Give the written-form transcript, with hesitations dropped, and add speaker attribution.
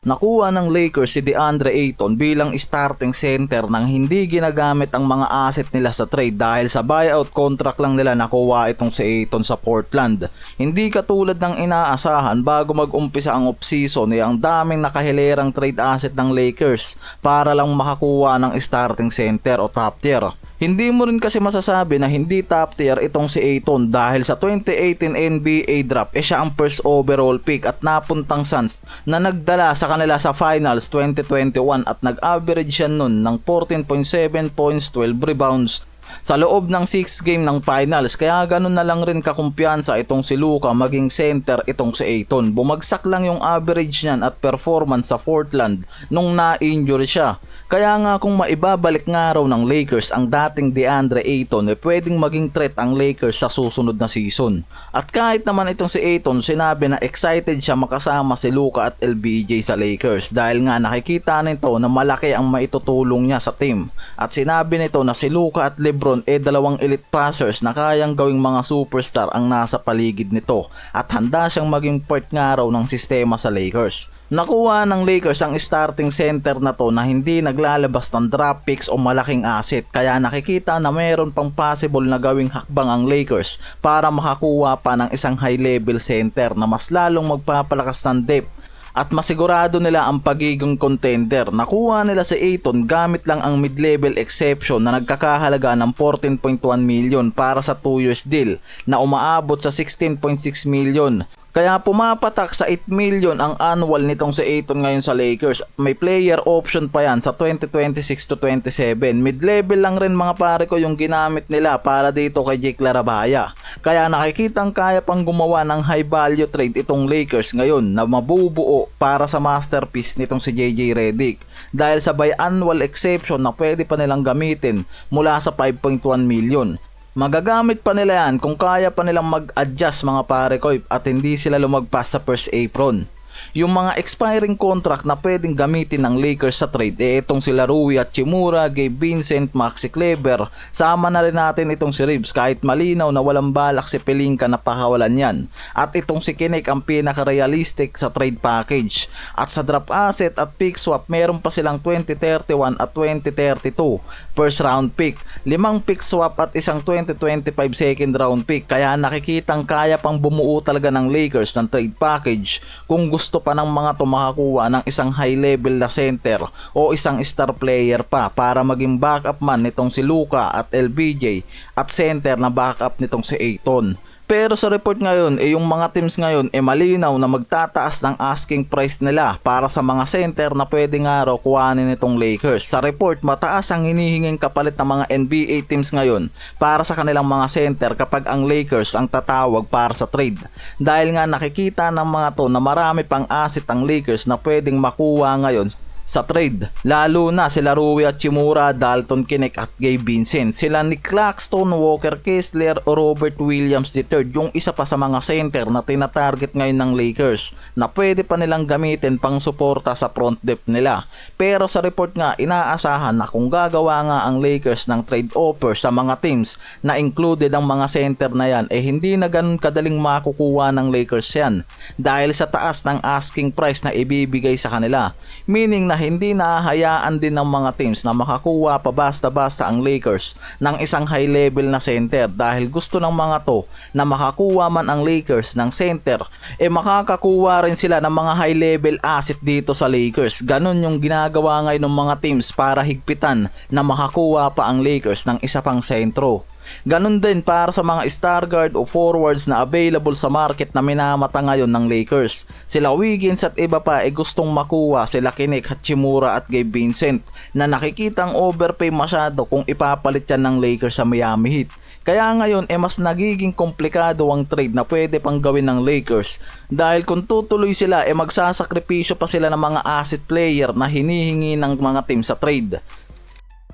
Speaker 1: Nakuha ng Lakers si DeAndre Ayton bilang starting center nang hindi ginagamit ang mga asset nila sa trade dahil sa buyout contract lang nila nakuha itong si Ayton sa Portland. Hindi katulad ng inaasahan bago mag-umpisa ang offseason ay ang daming nakahilerang trade asset ng Lakers para lang makakuha ng starting center o top tier. Hindi mo rin kasi masasabi na hindi top tier itong si Ayton dahil sa 2018 NBA draft siya ang first overall pick at napuntang Suns na nagdala sa kanila sa finals 2021 at nag-average siya nun ng 14.7 points, 12 rebounds sa loob ng 6 game ng finals, kaya ganun na lang rin kakumpiyansa itong si Luka maging center itong si Ayton. Bumagsak lang yung average niyan at performance sa Portland nung na-injury siya. Kaya nga kung maibabalik nga raw ng Lakers ang dating DeAndre Ayton pwedeng maging threat ang Lakers sa susunod na season. At kahit naman itong si Ayton sinabi na excited siya makasama si Luka at LBJ sa Lakers dahil nga nakikita nito na malaki ang maitutulong niya sa team. At sinabi nito na si Luka at LeBron dalawang elite passers na kayang gawing mga superstar ang nasa paligid nito at handa siyang maging part nga raw ng sistema sa Lakers. Nakuha ng Lakers ang starting center na to na hindi naglalabas ng draft picks o malaking asset kaya nakikita na mayroon pang possible na gawing hakbang ang Lakers para makakuha pa ng isang high level center na mas lalong magpapalakas ng depth at masigurado nila ang pagiging contender. Nakuha nila si Ayton gamit lang ang mid-level exception na nagkakahalaga ng 14.1 million para sa 2 years deal na umaabot sa 16.6 million. Kaya pumapatak sa 8 million ang annual nitong si Ayton ngayon sa Lakers. May player option pa yan sa 2026 to 27. Mid-level lang rin mga pare ko yung ginamit nila para dito kay Jake Larabaya. Kaya nakikitang kaya pang gumawa ng high value trade itong Lakers ngayon na mabubuo para sa masterpiece nitong si JJ Redick. Dahil sa biannual exception na pwede pa nilang gamitin mula sa 5.1 million. Magagamit pa nila yan kung kaya pa nilang mag-adjust mga pare ko at hindi sila lumagpas sa first apron. Yung mga expiring contract na pwedeng gamitin ng Lakers sa trade itong sila Rui Hachimura, Gabe Vincent, Maxi Kleber. Sama na rin natin itong si Reeves kahit malinaw na walang balak si Pelinka na pakawalan yan. At itong si Kinnick ang pinaka-realistic sa trade package. At sa draft asset at pick swap meron pa silang 2031 at 2032 first round pick, 5 pick swap at isang 2025 second round pick. Kaya nakikitang kaya pang bumuo talaga ng Lakers ng trade package kung gusto pa ng mga to makakuha ng isang high level na center o isang star player pa para maging backup man nitong si Luka at LBJ at center na backup nitong si Ayton. Pero sa report ngayon yung mga teams ngayon malinaw na magtataas ng asking price nila para sa mga center na pwede nga raw kuhanin nitong Lakers. Sa report mataas ang hinihinging kapalit ng mga NBA teams ngayon para sa kanilang mga center kapag ang Lakers ang tatawag para sa trade. Dahil nga nakikita ng mga to na marami pang asset ang Lakers na pwedeng makuha ngayon sa trade, lalo na sila Rui Hachimura, Dalton Kinnick at Gabe Vincent. Sila ni Claxton, Walker Kessler o Robert Williams III yung isa pa sa mga center na tinatarget ngayon ng Lakers na pwede pa nilang gamitin pang suporta sa front depth nila. Pero sa report nga inaasahan na kung gagawa nga ang Lakers ng trade offer sa mga teams na included ang mga center na yan hindi na ganun kadaling makukuha ng Lakers yan dahil sa taas ng asking price na ibibigay sa kanila, meaning na hindi nahahayaan din ng mga teams na makakuha pa basta-basta ang Lakers ng isang high level na center dahil gusto ng mga to na makakuha man ang Lakers ng center makakakuha rin sila ng mga high level asset dito sa Lakers. Ganon yung ginagawa ngayon ng mga teams para higpitan na makakuha pa ang Lakers ng isa pang sentro. Ganon din para sa mga star guard o forwards na available sa market na minamata ngayon ng Lakers. Sila Wiggins at iba pa gustong makuha sila Kinnick, Hachimura at Gabe Vincent na nakikitang overpay masyado kung ipapalit yan ng Lakers sa Miami Heat. Kaya ngayon mas nagiging komplikado ang trade na pwede pang gawin ng Lakers dahil kung tutuloy sila magsasakripisyo pa sila ng mga asset player na hinihingi ng mga team sa trade.